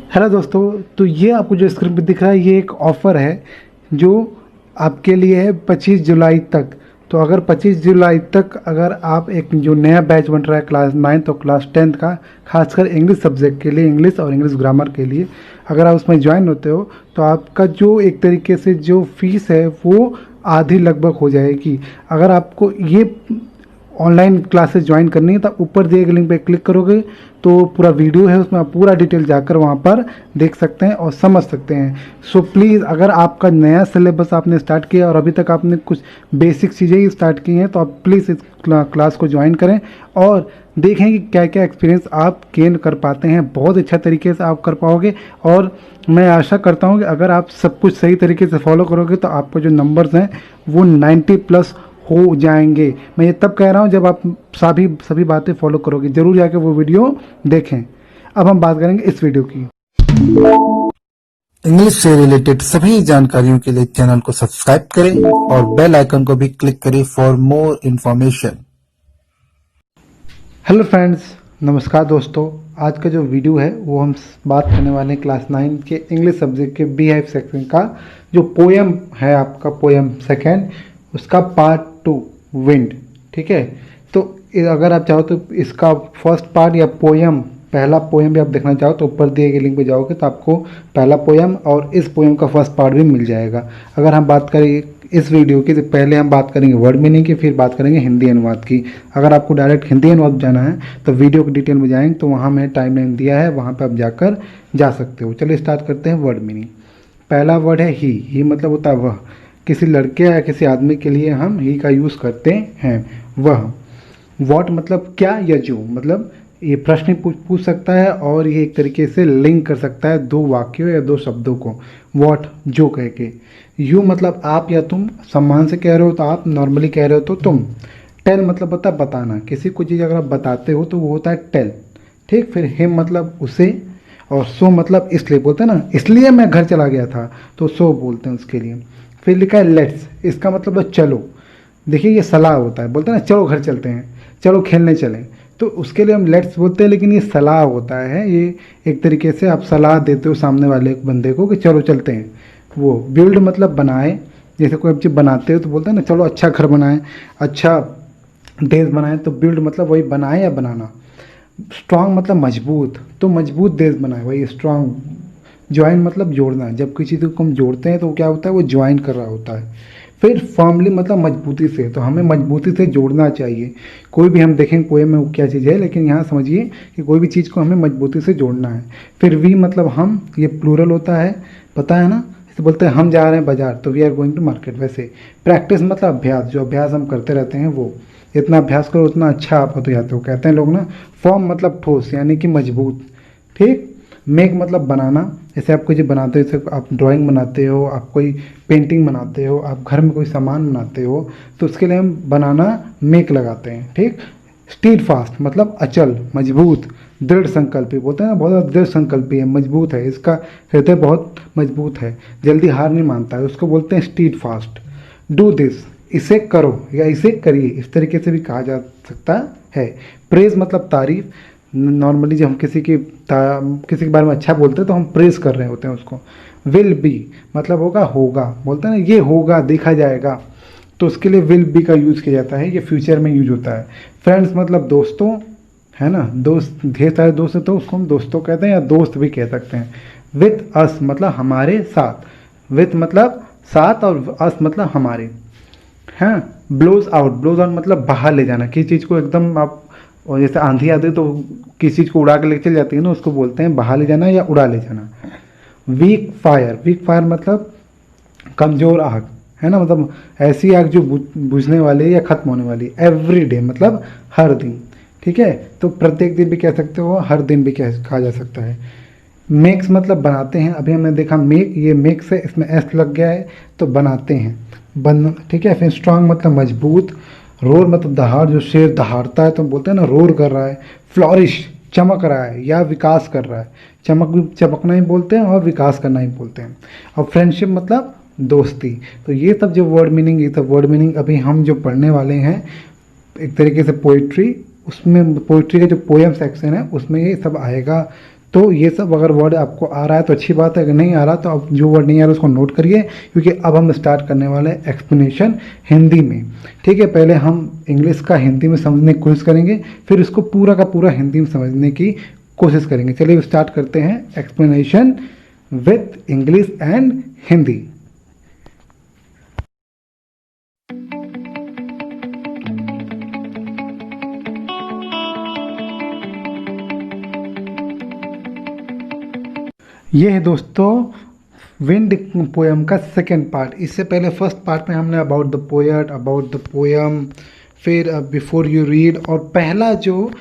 Hello दोस्तों, तो ये आपको जो स्क्रीन पे दिख रहा है ये एक ऑफ़र है जो आपके लिए है 25 जुलाई तक। तो अगर 25 जुलाई तक अगर आप एक जो नया बैच बन रहा है क्लास 9th और क्लास 10th का, खासकर इंग्लिश सब्जेक्ट के लिए, इंग्लिश और इंग्लिश ग्रामर के लिए अगर आप उसमें ज्वाइन होते हो तो आपका जो एक तरीके से जो फीस है वो आधी लगभग हो जाएगी। अगर आपको ये ऑनलाइन क्लासेस ज्वाइन करनी है तो ऊपर दिए गए लिंक पे क्लिक करोगे तो पूरा वीडियो है, उसमें आप पूरा डिटेल जाकर वहाँ पर देख सकते हैं और समझ सकते हैं। सो प्लीज़, अगर आपका नया सिलेबस आपने स्टार्ट किया और अभी तक आपने कुछ बेसिक चीज़ें ही स्टार्ट की हैं तो आप प्लीज़ इस क्लास को ज्वाइन करें और देखें कि क्या क्या एक्सपीरियंस आप गेन कर पाते हैं। बहुत अच्छा तरीके से आप कर पाओगे और मैं आशा करता हूँ कि अगर आप सब कुछ सही तरीके से फॉलो करोगे तो आपको जो नंबर्स हैं वो 90+ हो जाएंगे। मैं ये तब कह रहा हूँ जब आप सभी बातें फॉलो करोगे। ज़रूर जाके वो वीडियो देखें। अब हम बात करेंगे इस वीडियो की। इंग्लिश से रिलेटेड सभी जानकारियों के लिए चैनल को सब्सक्राइब करें और बेल आइकन को भी क्लिक करें for more information. Hello friends, नमस्कार दोस्तों। आज का जो वीडियो है वो हम बात करने वाले हैं क्लास 9 के इंग्लिश सब्जेक्ट के बीहाइव सेक्शन का जो पोएम है, आपका पोएम सेकेंड, उसका पार्ट 2 विंड। ठीक है, तो अगर आप चाहो तो इसका फर्स्ट पार्ट या पोएम, पहला पोएम भी आप देखना चाहो तो ऊपर दिए गए लिंक पे जाओगे तो आपको पहला पोएम और इस पोएम का फर्स्ट पार्ट भी मिल जाएगा। अगर हम बात करें इस वीडियो की तो पहले हम बात करेंगे वर्ड मीनिंग की, फिर बात करेंगे हिंदी अनुवाद की। अगर आपको डायरेक्ट हिंदी अनुवाद जाना है तो वीडियो की डिटेल में जाएंगे तो वहाँ मैंने टाइमलाइन दिया है, वहाँ पर आप जाकर जा सकते हो। चलिए स्टार्ट करते हैं वर्ड मीनिंग। पहला वर्ड है ही मतलब होता है वह। किसी लड़के या किसी आदमी के लिए हम ही का यूज़ करते हैं, वह। वॉट मतलब क्या या जो, मतलब ये प्रश्न पूछ सकता है और ये एक तरीके से लिंक कर सकता है दो वाक्यों या दो शब्दों को, वॉट जो कह के। यू मतलब आप या तुम, सम्मान से कह रहे हो तो आप, नॉर्मली कह रहे हो तो तुम। टेल मतलब होता है बताना, किसी को चीज़ अगर आप बताते हो तो वो होता है टेल। ठीक, फिर हिम मतलब उसे, और सो मतलब इसलिए, बोलते हैं ना इसलिए मैं घर चला गया था तो सो बोलते हैं उसके लिए। फिर लिखा है लेट्स, इसका मतलब है चलो। देखिए ये सलाह होता है, बोलते हैं ना चलो घर चलते हैं, चलो खेलने चलें, तो उसके लिए हम लेट्स बोलते हैं, लेकिन ये सलाह होता है। ये एक तरीके से आप सलाह देते हो सामने वाले बंदे को कि चलो चलते हैं। वो बिल्ड मतलब बनाए, जैसे कोई चीज़ बनाते हो तो बोलते हैं ना चलो अच्छा घर बनाएं, अच्छा देश बनाएं, तो बिल्ड मतलब वही बनाए या बनाना। स्ट्रांग मतलब मजबूत, तो मजबूत देश बनाए, वही स्ट्रांग। ज्वाइन मतलब जोड़ना, जब किसी चीज़ को हम जोड़ते हैं तो क्या होता है, वो ज्वाइन कर रहा होता है। फिर फर्मली मतलब मजबूती से, तो हमें मजबूती से जोड़ना चाहिए। कोई भी हम देखेंगे पोएम में वो क्या चीज़ है, लेकिन यहाँ समझिए कि कोई भी चीज़ को हमें मजबूती से जोड़ना है। फिर वी मतलब हम, ये प्लूरल होता है, पता है ना, जैसे बोलते हैं हम जा रहे हैं बाजार तो we are going to market. वैसे प्रैक्टिस मतलब अभ्यास, जो अभ्यास हम करते रहते हैं वो, जितना अभ्यास करो उतना अच्छा आप होते जाते हो, कहते हैं लोग ना। फॉर्म मतलब ठोस यानी कि मजबूत। ठीक, मेक मतलब बनाना, जैसे आप कुछ बनाते हो, जैसे आप ड्राइंग बनाते हो, आप कोई पेंटिंग बनाते हो, आप घर में कोई सामान बनाते हो तो उसके लिए हम बनाना मेक लगाते हैं। ठीक, स्टीड फास्ट मतलब अचल, मजबूत, दृढ़ संकल्पी, बोलते हैं ना बहुत ज़्यादा दृढ़ संकल्पी है, मजबूत है, इसका हृदय बहुत मजबूत है, जल्दी हार नहीं मानता है, उसको बोलते हैं स्टीड फास्ट। डू दिस, इसे करो या इसे करिए, इस तरीके से भी कहा जा सकता है। प्रेज मतलब तारीफ, नॉर्मली जब हम किसी के बारे में अच्छा बोलते हैं तो हम प्रेज कर रहे होते हैं उसको। विल बी मतलब होगा, बोलते हैं ना ये होगा, देखा जाएगा, तो उसके लिए विल बी का यूज़ किया जाता है, ये फ्यूचर में यूज होता है। फ्रेंड्स मतलब दोस्तों, है ना, दोस्त, ढेर सारे दोस्त हैं तो उसको हम दोस्तों कहते हैं या दोस्त भी कह सकते हैं। विथ अस मतलब हमारे साथ, विथ मतलब साथ और अस मतलब हमारे। हाँ, ब्लोज आउट मतलब बाहर ले जाना, किसी चीज़ को एकदम आप, और जैसे आंधी आती है तो किसी चीज़ को उड़ा के लेके चल जाती है ना, उसको बोलते हैं बाहर ले जाना या उड़ा ले जाना। वीक फायर मतलब कमज़ोर आग, है ना, मतलब ऐसी आग जो बुझने वाली या ख़त्म होने वाली। एवरी डे मतलब हर दिन। ठीक है, तो प्रत्येक दिन भी कह सकते हो, हर दिन भी कहा जा सकता है। मेक्स मतलब बनाते हैं, अभी हमने देखा मेक, ये मेक्स है, इसमें एस लग गया है तो बनाते हैं, बन। ठीक है, फिर स्ट्रांग मतलब मजबूत। रोर मतलब दहाड़, जो शेर दहाड़ता है तो बोलते हैं ना रोर कर रहा है। फ्लॉरिश चमक रहा है या विकास कर रहा है, चमकना ही बोलते हैं और विकास करना ही बोलते हैं। और फ्रेंडशिप मतलब दोस्ती। तो ये सब जो वर्ड मीनिंग, ये सब वर्ड मीनिंग अभी हम जो पढ़ने वाले हैं, एक तरीके से पोइट्री, उसमें पोइट्री का जो पोएम सेक्शन है उसमें ये सब आएगा। तो ये सब अगर वर्ड आपको आ रहा है तो अच्छी बात है, अगर नहीं आ रहा तो अब जो वर्ड नहीं आ रहा उसको नोट करिए, क्योंकि अब हम स्टार्ट करने वाले हैं एक्सप्लेनेशन हिंदी में। ठीक है, पहले हम इंग्लिश का हिंदी में समझने की कोशिश करेंगे, फिर इसको पूरा का पूरा हिंदी में समझने की कोशिश करेंगे। चलिए स्टार्ट करते हैं explanation with English and Hindi. ये है दोस्तों विंड पोएम का सेकेंड पार्ट। इससे पहले फर्स्ट पार्ट में हमने about the poet, about the poem, फिर बिफोर यू रीड, और पहला जो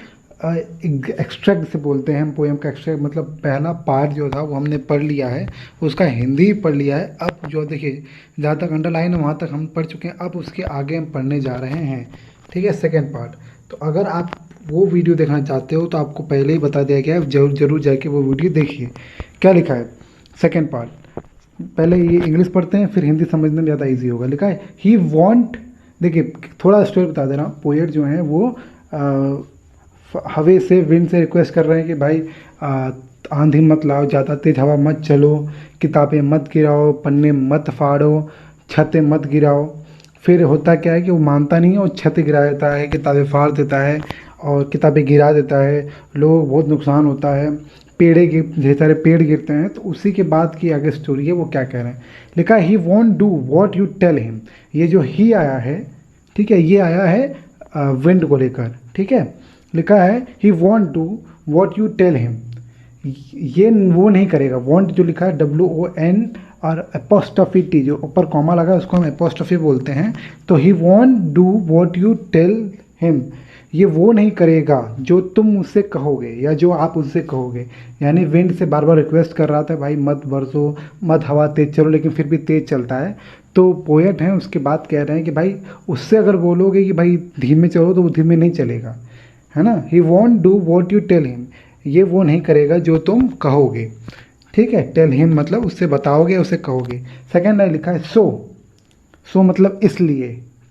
एक्सट्रैक्ट से बोलते हैं हम, पोएम का एक्सट्रैक्ट मतलब पहला पार्ट जो था वो हमने पढ़ लिया है, उसका हिंदी पढ़ लिया है। अब जो देखिए जहाँ तक अंडरलाइन है वहाँ तक हम पढ़ चुके हैं, अब उसके आगे हम पढ़ने जा रहे हैं। ठीक है, सेकेंड पार्ट। तो अगर आप वो वीडियो देखना चाहते हो तो आपको पहले ही बता दिया गया है, जरूर जाके वो वीडियो देखिए। क्या लिखा है सेकेंड पार्ट, पहले ये इंग्लिश पढ़ते हैं फिर हिंदी समझने में ज़्यादा इजी होगा। लिखा है ही वॉन्ट, देखिए थोड़ा स्टोरी बता दे रहा हूँ। पोएट जो हैं वो हवे से, विंड से रिक्वेस्ट कर रहे हैं कि भाई आंधी मत लाओ, ज़्यादा तेज़ हवा मत चलो, किताबें मत गिराओ, पन्ने मत फाड़ो, छतें मत गिराओ। फिर होता क्या है कि वो मानता नहीं है और छत गिरा देता है, किताबें फाड़ देता है और किताबें गिरा देता है, लोग बहुत नुकसान होता है, ढेर सारे पेड़ गिरते हैं। तो उसी के बाद की आगे स्टोरी है, वो क्या कह रहे हैं। लिखा है he won't do what you tell him. ये जो ही आया है, ठीक है, ये आया है विंड को लेकर। ठीक है, लिखा है he won't do what you tell him. ये वो नहीं करेगा, वॉन्ट जो लिखा है WON और एपोस्ट्रोफी T, जो ऊपर कॉमा लगा है उसको हम एपोस्ट्रोफी बोलते हैं। तो he won't do what you tell him, ये वो नहीं करेगा जो तुम उससे कहोगे या जो आप उससे कहोगे। यानी विंड से बार बार रिक्वेस्ट कर रहा था भाई मत बरसो, मत हवा तेज चलो, लेकिन फिर भी तेज चलता है। तो पोएट हैं उसके बाद कह रहे हैं कि भाई उससे अगर बोलोगे कि भाई धीमे चलो तो वो धीमे नहीं चलेगा, है ना। He won't do what you tell him, ये वो नहीं करेगा जो तुम कहोगे। ठीक है, टेल हिम मतलब उससे बताओगे, उससे कहोगे। सेकेंड लाइन लिखा है सो मतलब इसलिए,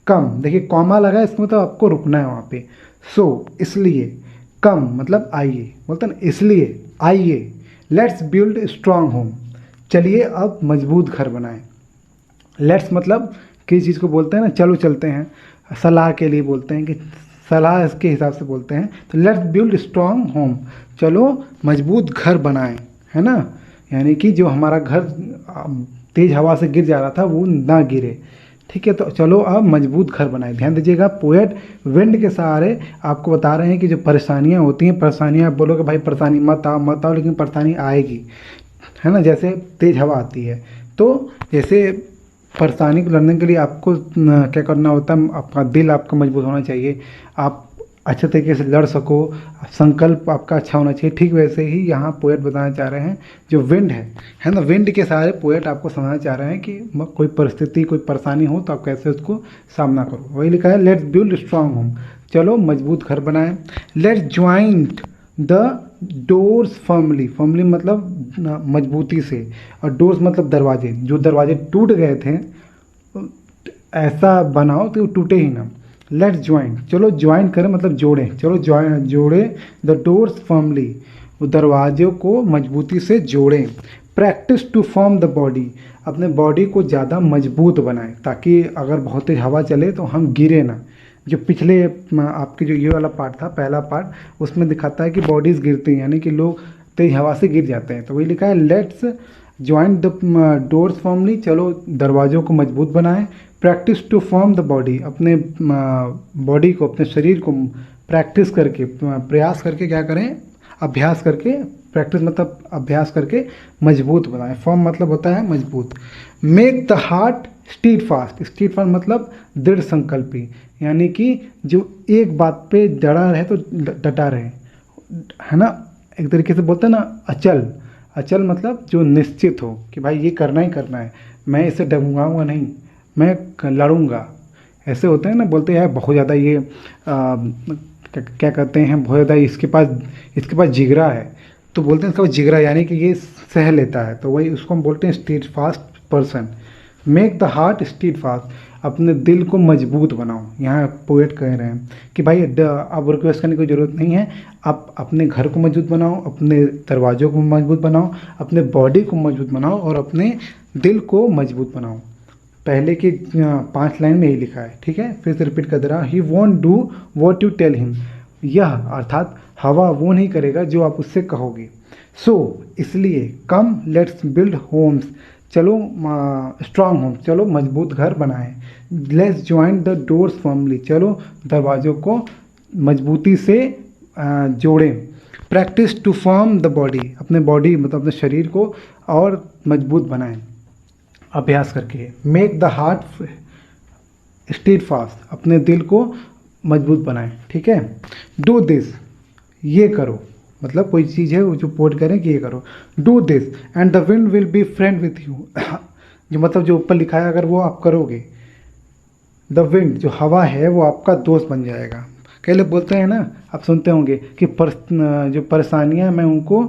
कम, देखिए कॉमा लगा है, इसमें तो आपको रुकना है वहाँ पे। सो इसलिए, कम मतलब आइए, बोलते ना इसलिए आइए, लेट्स बिल्ड स्ट्रांग होम, चलिए अब मजबूत घर बनाएं। लेट्स मतलब किस चीज़ को बोलते हैं ना, चलो चलते हैं, सलाह के लिए बोलते हैं कि सलाह इसके हिसाब से बोलते हैं। तो लेट्स बिल्ड स्ट्रांग होम, चलो मजबूत घर बनाएं, है ना। यानी कि जो हमारा घर तेज़ हवा से गिर जा रहा था वो ना गिरे। ठीक है, तो चलो अब मजबूत घर बनाए। ध्यान दीजिएगा, पोएट विंड के सहारे आपको बता रहे हैं कि जो परेशानियां होती हैं, परेशानियां, आप बोलोगे भाई परेशानी मत आओ, लेकिन परेशानी आएगी, है ना। जैसे तेज़ हवा आती है, तो जैसे परेशानी को लड़ने के लिए आपको क्या करना होता है, आपका दिल आपका मजबूत होना चाहिए, आप अच्छे तरीके से लड़ सको, संकल्प आपका अच्छा होना चाहिए। ठीक वैसे ही यहाँ पोएट बताना चाह रहे हैं, जो विंड है ना, विंड के सहारे पोएट आपको समझाना चाह रहे हैं कि कोई परिस्थिति, कोई परेशानी हो तो आप कैसे उसको सामना करो। वही लिखा है लेट्स बिल्ड स्ट्रांग होम, चलो मजबूत घर बनाएं। Let's joint the doors firmly मतलब मजबूती से, और डोर्स मतलब दरवाजे, जो दरवाजे टूट गए थे ऐसा बनाओ कि वो टूटे ही ना। लेट्स ज्वाइन, चलो ज्वाइन करें मतलब जोड़ें, चलो जोड़े द डोर्स फर्मली, वो दरवाजों को मजबूती से जोड़ें। Practice to form the body, अपने बॉडी को ज़्यादा मजबूत बनाएं ताकि अगर बहुत तेज हवा चले तो हम गिरे ना। जो पिछले आपके जो ये वाला पार्ट था, पहला पार्ट, उसमें दिखाता है कि बॉडीज़ गिरती हैं, यानी कि लोग तेज हवा से गिर जाते हैं। तो वही लिखा है let's join the doors formally, चलो दरवाज़ों को मजबूत बनाएं। Practice to form the body, अपने बॉडी को, अपने शरीर को प्रैक्टिस करके, प्रयास करके क्या करें, अभ्यास करके, प्रैक्टिस मतलब अभ्यास करके मजबूत बनाएं। फॉर्म मतलब होता है मजबूत। Make the heart stead fast, stead fast मतलब दृढ़ संकल्पी, यानी कि जो एक बात पे डरा रहे तो डटा रहे, है ना। एक तरीके से बोलते हैं ना अचल, अचल मतलब जो निश्चित हो कि भाई ये करना ही करना है, मैं इसे डगमगाऊंगा नहीं, मैं लड़ूंगा। ऐसे होते हैं ना, बोलते हैं बहुत ज़्यादा ये क्या कहते हैं, बहुत ज़्यादा इसके पास जिगरा है, तो बोलते हैं इसका जिगरा, यानी कि ये सह लेता है, तो वही उसको हम बोलते हैं stead fast person. Make the heart steadfast, अपने दिल को मजबूत बनाओ। यहाँ पोएट कह रहे हैं कि भाई अब रिक्वेस्ट करने की ज़रूरत नहीं है, आप अपने घर को मजबूत बनाओ, अपने दरवाज़ों को मजबूत बनाओ, अपने बॉडी को मजबूत बनाओ और अपने दिल को मजबूत बनाओ। पहले की 5 लाइन में यही लिखा है, ठीक है। फिर से रिपीट कर दे रहा, he won't do what you tell him, यह अर्थात हवा वो नहीं करेगा जो आप उससे कहोगे। सो इसलिए कम लेट्स बिल्ड होम्स, चलो स्ट्रांग होम, चलो मजबूत घर बनाएं। Let's join the doors firmly, चलो दरवाज़ों को मजबूती से जोड़ें। Practice to form the body, अपने बॉडी मतलब अपने शरीर को और मजबूत बनाएं अभ्यास करके। Make the heart steadfast, अपने दिल को मजबूत बनाएं, ठीक है। डू दिस, ये करो, मतलब कोई चीज़ है वो जो पोर्ट करें कि ये करो। Do this and the wind will be friend with you, जो मतलब जो ऊपर लिखा है अगर वो आप करोगे, द विंड जो हवा है वो आपका दोस्त बन जाएगा। कई लोग बोलते हैं ना, आप सुनते होंगे कि जो परेशानियां मैं उनको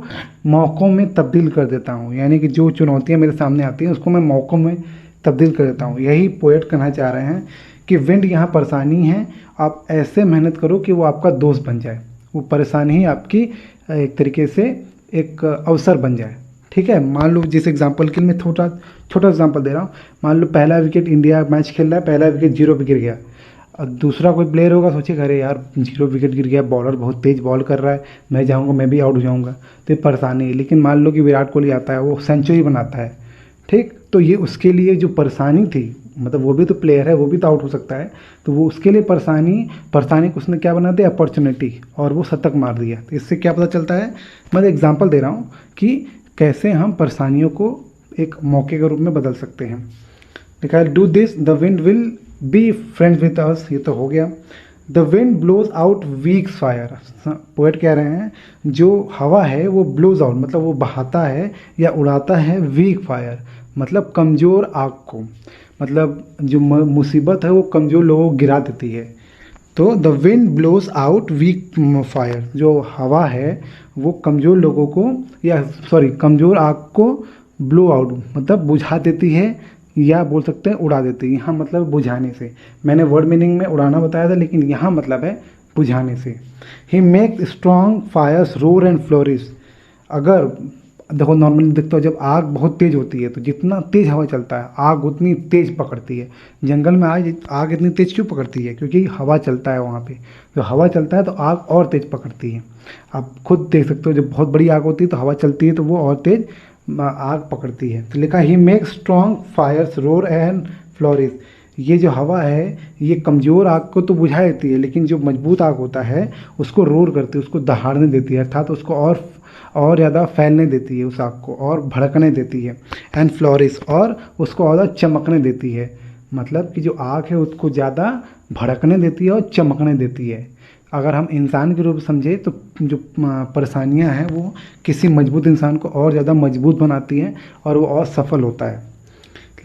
मौक़ों में तब्दील कर देता हूँ, यानी कि जो चुनौतियाँ मेरे सामने आती हैं उसको मैं मौक़ों में तब्दील कर देता हूँ। यही पोएट कहना चाह रहे हैं कि विंड यहाँ परेशानी है, आप ऐसे मेहनत करो कि वो आपका दोस्त बन जाए, वो परेशानी ही आपकी एक तरीके से एक अवसर बन जाए, ठीक है। मान लो जिस एग्जांपल के लिए मैं छोटा एग्जांपल दे रहा हूँ, मान लो पहला विकेट इंडिया मैच खेल रहा है, पहला विकेट 0 पे गिर गया, और दूसरा कोई प्लेयर होगा सोचेगा अरे यार 0 विकेट गिर गया, बॉलर बहुत तेज़ बॉल कर रहा है, मैं जाऊँगा मैं भी आउट हो जाऊँगा, तो ये परेशानी है। लेकिन मान लो कि विराट कोहली आता है, वो सेंचुरी बनाता है, ठीक, तो ये उसके लिए जो परेशानी थी, मतलब वो भी तो प्लेयर है, वो भी तो आउट हो सकता है, तो वो उसके लिए परेशानी को उसने क्या बना दिया, अपॉर्चुनिटी, और वो शतक मार दिया। तो इससे क्या पता चलता है, मैं एग्जांपल दे रहा हूँ कि कैसे हम परेशानियों को एक मौके के रूप में बदल सकते हैं। लिखा है do this the wind will be friends with us, ये तो हो गया। The wind blows out weak fire, poet कह रहे हैं जो हवा है वो ब्लोज आउट मतलब वो बहाता है या उड़ाता है वीक फायर, मतलब कमज़ोर आग को, मतलब जो मुसीबत है वो कमज़ोर लोगों को गिरा देती है। तो the wind blows out weak fire, जो हवा है वो कमज़ोर लोगों को या कमज़ोर आग को ब्लो आउट मतलब बुझा देती है, या बोल सकते हैं उड़ा देती है। यहाँ मतलब बुझाने से, मैंने वर्ड मीनिंग में उड़ाना बताया था, लेकिन यहाँ मतलब है बुझाने से। He make strong fires roar and flourish, अगर देखो नॉर्मली देखते हो जब आग बहुत तेज़ होती है तो जितना तेज़ हवा चलता है आग उतनी तेज़ पकड़ती है। जंगल में आग इतनी तेज़ क्यों पकड़ती है, क्योंकि हवा चलता है वहाँ पे, तो हवा चलता है तो आग और तेज़ पकड़ती है। आप खुद देख सकते हो जब बहुत बड़ी आग होती है तो हवा चलती है तो वो और तेज़ आग पकड़ती है। तो लिखा ही make strong fires roar and flourish, ये जो हवा है ये कमज़ोर आग को तो बुझा देती है, लेकिन जो मजबूत आग होता है उसको रोर करती है, उसको दहाड़ने देती है, अर्थात उसको और ज़्यादा फैलने देती है, उस आग को और भड़कने देती है। एंड फ्लोरिश, और उसको और चमकने देती है, मतलब कि जो आग है उसको ज़्यादा भड़कने देती है और चमकने देती है। अगर हम इंसान के रूप में समझे तो जो परेशानियां हैं वो किसी मजबूत इंसान को और ज़्यादा मजबूत बनाती हैं और वो और सफल होता है।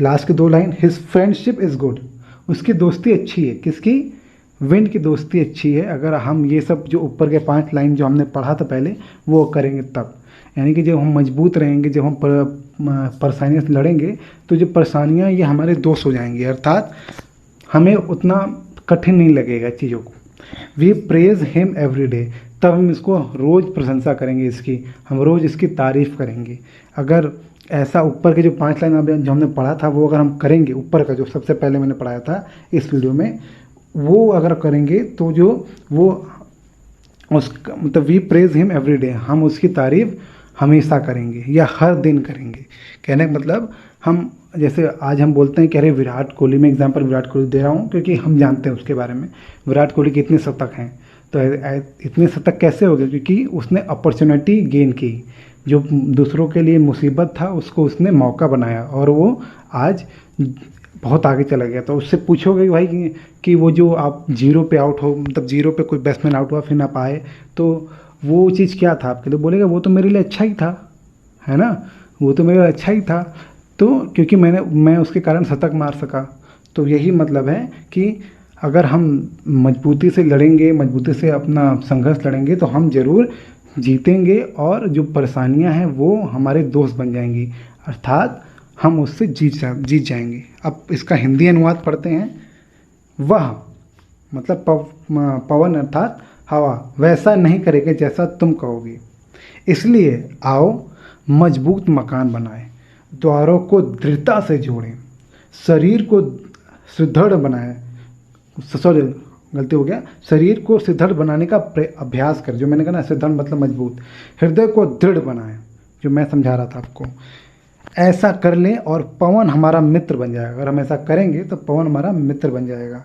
लास्ट की 2 line, his friendship is good, उसकी दोस्ती अच्छी है। किसकी, विंड की दोस्ती अच्छी है। अगर हम ये सब जो ऊपर के 5 लाइन जो हमने पढ़ा था पहले वो करेंगे तब, यानी कि जब हम मजबूत रहेंगे, जब हम परेशानियों से लड़ेंगे तो जो परेशानियाँ ये हमारे दोस्त हो जाएंगी, अर्थात हमें उतना कठिन नहीं लगेगा चीज़ों को। We praise him every day, तब हम इसको रोज़ प्रशंसा करेंगे, इसकी हम रोज़ इसकी तारीफ़ करेंगे। अगर ऐसा ऊपर के जो 5 लाइन जो हमने पढ़ा था वो अगर हम करेंगे, ऊपर का जो सबसे पहले मैंने पढ़ाया था इस वीडियो में, वो अगर करेंगे तो जो वो उस मतलब we praise him every day, हम उसकी तारीफ़ हमेशा करेंगे या हर दिन करेंगे। कहने का मतलब हम जैसे आज हम बोलते हैं कि अरे विराट कोहली, में एग्जांपल विराट कोहली दे रहा हूँ क्योंकि हम जानते हैं उसके बारे में, विराट कोहली के इतने शतक हैं, तो इतने शतक कैसे हो गए, क्योंकि उसने अपॉर्चुनिटी गेन की, जो दूसरों के लिए मुसीबत था उसको उसने मौका बनाया और वो आज बहुत आगे चला गया। तो उससे पूछोगे भाई कि वो जो आप 0 पे आउट हो, मतलब 0 पे कोई बैट्समैन आउट हुआ फिर ना पाए, तो वो चीज़ क्या था आपके लिए, बोलेगा वो तो मेरे लिए अच्छा ही था, है ना, वो तो मेरे लिए अच्छा ही था, तो क्योंकि मैं उसके कारण शतक मार सका। तो यही मतलब है कि अगर हम मजबूती से लड़ेंगे, मजबूती से अपना संघर्ष लड़ेंगे तो हम ज़रूर जीतेंगे और जो परेशानियां हैं वो हमारे दोस्त बन जाएंगी, अर्थात हम उससे जीत जाएंगे। अब इसका हिंदी अनुवाद पढ़ते हैं। वह मतलब पवन अर्थात हवा वैसा नहीं करेगा जैसा तुम कहोगे, इसलिए आओ मजबूत मकान बनाएं, द्वारों को दृढ़ता से जोड़ें, शरीर को सुदृढ़ बनाएं, सॉरी गलती हो गया, शरीर को सुदृढ़ बनाने का अभ्यास करें। जो मैंने कहा ना, सुदृढ़ मतलब मजबूत। हृदय को दृढ़ बनाएं, जो मैं समझा रहा था आपको। ऐसा कर लें और पवन हमारा मित्र बन जाएगा। अगर हम ऐसा करेंगे तो पवन हमारा मित्र बन जाएगा।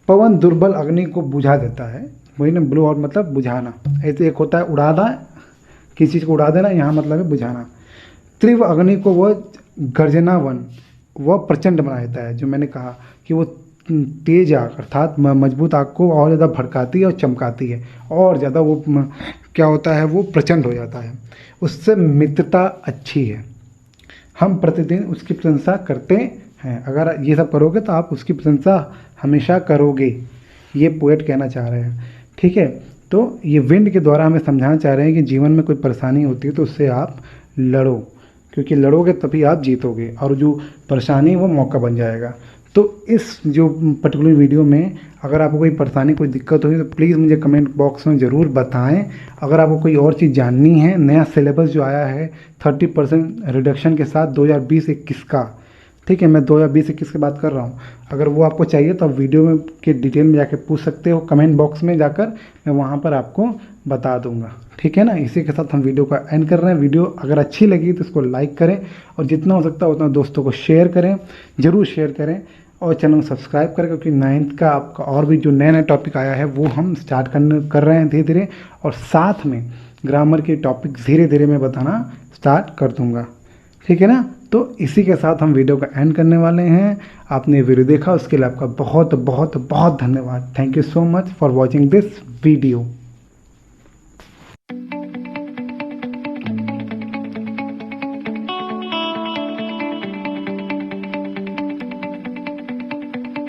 पवन दुर्बल अग्नि को बुझा देता है, वही ना, ब्लो आउट मतलब बुझाना। ऐसे एक होता है उड़ाना, किसी चीज़ को उड़ा देना, यहाँ मतलब है बुझाना। तीव्र अग्नि को वह गर्जनावन, वह प्रचंड बना देता है। जो मैंने कहा कि वो तेज आग अर्थात मजबूत आग को और ज़्यादा भड़काती है और चमकाती है, और ज़्यादा वो क्या होता है, वो प्रचंड हो जाता है। उससे मित्रता अच्छी है, हम प्रतिदिन उसकी प्रशंसा करते हैं। अगर ये सब करोगे तो आप उसकी प्रशंसा हमेशा करोगे, ये पोएट कहना चाह रहे हैं। ठीक है, तो ये विंड के द्वारा हमें समझाना चाह रहे हैं कि जीवन में कोई परेशानी होती है तो उससे आप लड़ो, क्योंकि लड़ोगे तभी आप जीतोगे, और जो परेशानी है वो मौका बन जाएगा। तो इस जो पर्टिकुलर वीडियो में अगर आपको कोई परेशानी, कोई दिक्कत हुई तो प्लीज़ मुझे कमेंट बॉक्स में ज़रूर बताएं। अगर आपको कोई और चीज़ जाननी है, नया सिलेबस जो आया है 30% रिडक्शन के साथ 2020-21 का, ठीक है, मैं 2020-21 की बात कर रहा हूँ। अगर वो आपको चाहिए तो आप वीडियो में के डिटेल में जाके पूछ सकते हो, कमेंट बॉक्स में जाकर मैं वहाँ पर आपको बता दूंगा। ठीक है ना, इसी के साथ हम वीडियो का एंड कर रहे हैं। वीडियो अगर अच्छी लगी तो इसको लाइक करें, और जितना हो सकता है उतना दोस्तों को शेयर करें, ज़रूर शेयर करें, और चैनल को सब्सक्राइब करें, क्योंकि 9th का आपका और भी जो नया टॉपिक आया है वो हम स्टार्ट कर रहे हैं धीरे धीरे, और साथ में ग्रामर के टॉपिक धीरे धीरे मैं बताना स्टार्ट कर दूँगा। ठीक है ना, तो इसी के साथ हम वीडियो का एंड करने वाले हैं। आपने वीडियो देखा उसके लिए आपका बहुत बहुत बहुत धन्यवाद। Thank you so much for watching this video.